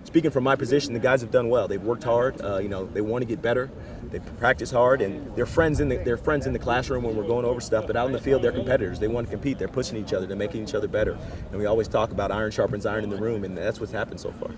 speaking from my position, the guys have done well. They've worked hard. They want to get better. They practice hard, and they're friends in the classroom when we're going over stuff. But out in the field, they're competitors. They want to compete. They're pushing each other. They're making each other better. And we always talk about iron sharpens iron in the room, and that's what's happened so far.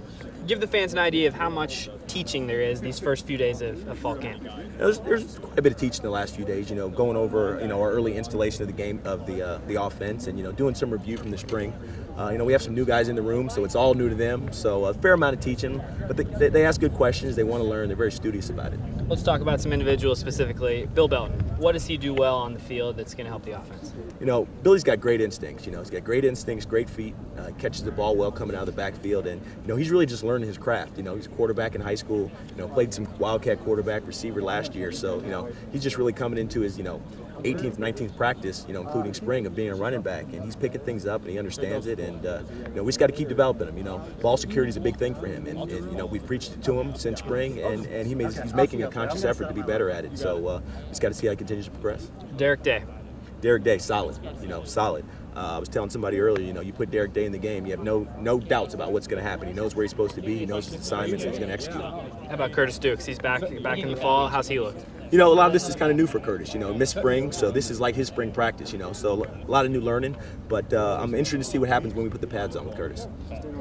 Give the fans an idea of how much teaching there is these first few days of fall camp. There's quite a bit of teaching the last few days. Going over our early installation of the game of the offense, and doing some review from the spring. We have some new guys in the room, so it's all new to them. So a fair amount of teaching, but they ask good questions. They want to learn. They're very studious about it. Let's talk about some individuals specifically. Bill Belton, what does he do well on the field that's going to help the offense? Billy's got great instincts. He's got great instincts, great feet, catches the ball well coming out of the backfield, and he's really just learning his craft. He's a quarterback in high school. Played some Wildcat quarterback receiver last year, so he's just really coming into his 18th, 19th practice, including spring, of being a running back, and he's picking things up and he understands it, and we just got to keep developing him. Ball security is a big thing for him, and we've preached it to him since spring, and he's making a conscious effort to be better at it. So just got to see how he continues to progress. Derek Day, solid. Solid. I was telling somebody earlier, you put Derek Day in the game, you have no doubts about what's going to happen. He knows where he's supposed to be. He knows his assignments, and he's going to execute them. How about Curtis Dukes? He's back in the fall. How's he look? A lot of this is kind of new for Curtis. Missed spring, so this is like his spring practice. So a lot of new learning. But I'm interested to see what happens when we put the pads on with Curtis.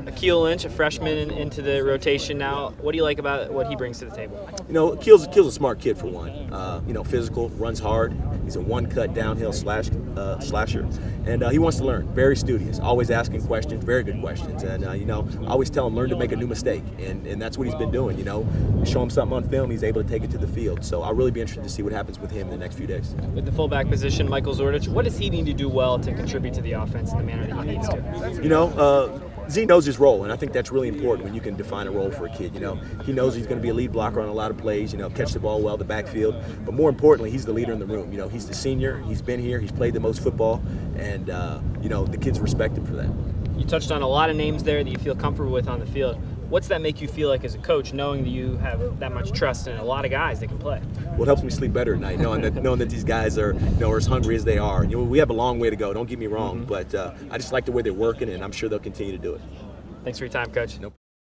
Akeel Lynch, a freshman into the rotation now. What do you like about what he brings to the table? Akeel's a smart kid for one. Physical, runs hard. He's a one-cut downhill slasher, and he wants to learn. Very studious, always asking questions, very good questions. And I always tell him, learn to make a new mistake, and that's what he's been doing. Show him something on film, he's able to take it to the field. So I'll really be interested to see what happens with him in the next few days. With the fullback position, Michael Zordich, what does he need to do well to contribute to the offense in the manner that he needs to? Z knows his role, and I think that's really important when you can define a role for a kid. He knows he's going to be a lead blocker on a lot of plays, catch the ball well, the backfield. But more importantly, he's the leader in the room. He's the senior, he's been here, he's played the most football, and, the kids respect him for that. You touched on a lot of names there that you feel comfortable with on the field. What's that make you feel like as a coach, knowing that you have that much trust in a lot of guys that can play? Well, it helps me sleep better at night, knowing that these guys are as hungry as they are. We have a long way to go, don't get me wrong, but I just like the way they're working, and I'm sure they'll continue to do it. Thanks for your time, Coach. Nope.